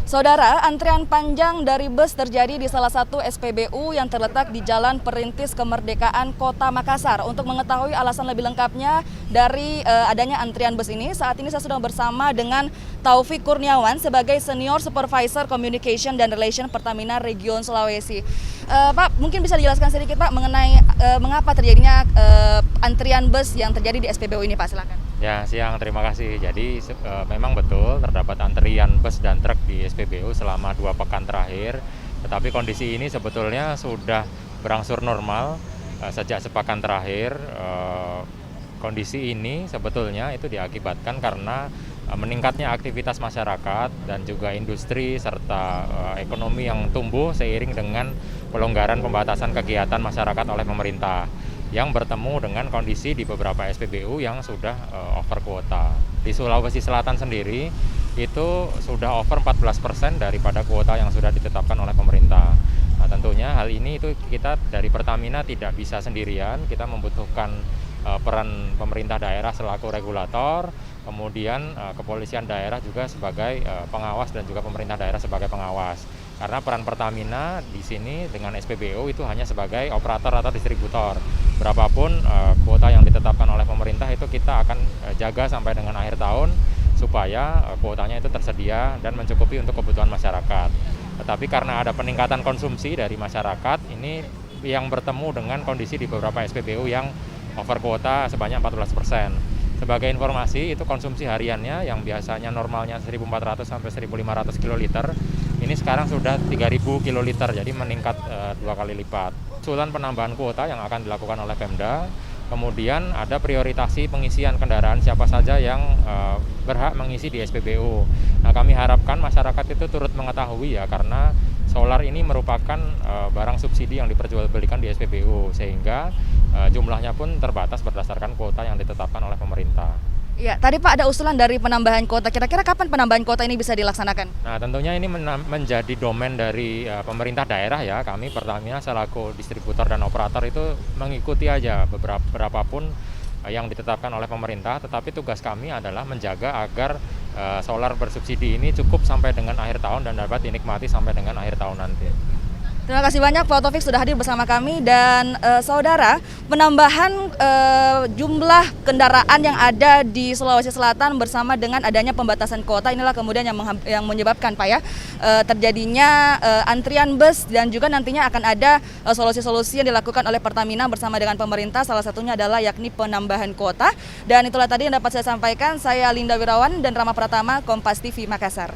Saudara, antrian panjang dari bus terjadi di salah satu SPBU yang terletak di Jalan Perintis Kemerdekaan Kota Makassar. Untuk mengetahui alasan lebih lengkapnya dari adanya antrian bus ini, saat ini saya sedang bersama dengan Taufik Kurniawan sebagai Senior Supervisor Communication dan Relation Pertamina Region Sulawesi. Pak, mungkin bisa dijelaskan sedikit Pak mengenai mengapa terjadinya antrian bus yang terjadi di SPBU ini Pak, silakan. Ya, siang, terima kasih. Jadi memang betul terdapat antrian bus dan truk di SPBU selama 2 pekan terakhir. Tetapi kondisi ini sebetulnya sudah berangsur normal sejak sepekan terakhir. Kondisi ini sebetulnya itu diakibatkan karena meningkatnya aktivitas masyarakat dan juga industri serta ekonomi yang tumbuh seiring dengan pelonggaran pembatasan kegiatan masyarakat oleh pemerintah, yang bertemu dengan kondisi di beberapa SPBU yang sudah over kuota. Di Sulawesi Selatan sendiri itu sudah over 14% daripada kuota yang sudah ditetapkan oleh pemerintah. Nah, tentunya hal ini itu kita dari Pertamina tidak bisa sendirian, kita membutuhkan peran pemerintah daerah selaku regulator, kemudian kepolisian daerah juga sebagai pengawas dan juga pemerintah daerah sebagai pengawas. Karena peran Pertamina di sini dengan SPBU itu hanya sebagai operator atau distributor. Berapapun kuota yang ditetapkan oleh pemerintah itu kita akan jaga sampai dengan akhir tahun supaya kuotanya itu tersedia dan mencukupi untuk kebutuhan masyarakat. Tetapi karena ada peningkatan konsumsi dari masyarakat, ini yang bertemu dengan kondisi di beberapa SPBU yang over kuota sebanyak 14%. Sebagai informasi, itu konsumsi hariannya yang biasanya normalnya 1.400 sampai 1.500 kiloliter, ini sekarang sudah 3.000 kiloliter, jadi meningkat 2 kali lipat. Usulan penambahan kuota yang akan dilakukan oleh Pemda, kemudian ada prioritasi pengisian kendaraan siapa saja yang berhak mengisi di SPBU. Nah, kami harapkan masyarakat itu turut mengetahui ya, karena solar ini merupakan barang subsidi yang diperjualbelikan di SPBU, sehingga jumlahnya pun terbatas berdasarkan kuota yang ditetapkan oleh pemerintah. Ya, tadi Pak ada usulan dari penambahan kuota. Kira-kira kapan penambahan kuota ini bisa dilaksanakan? Nah, tentunya ini menjadi domain dari pemerintah daerah ya. Kami Pertamina selaku distributor dan operator itu mengikuti aja berapapun yang ditetapkan oleh pemerintah. Tetapi tugas kami adalah menjaga agar solar bersubsidi ini cukup sampai dengan akhir tahun dan dapat dinikmati sampai dengan akhir tahun nanti. Terima kasih banyak Pak Taufik sudah hadir bersama kami. Dan saudara, penambahan jumlah kendaraan yang ada di Sulawesi Selatan bersama dengan adanya pembatasan kuota inilah kemudian yang menyebabkan Pak ya terjadinya antrian bus, dan juga nantinya akan ada solusi-solusi yang dilakukan oleh Pertamina bersama dengan pemerintah, salah satunya adalah yakni penambahan kuota. Dan itulah tadi yang dapat saya sampaikan. Saya Linda Wirawan dan Rama Pratama, Kompas TV Makassar.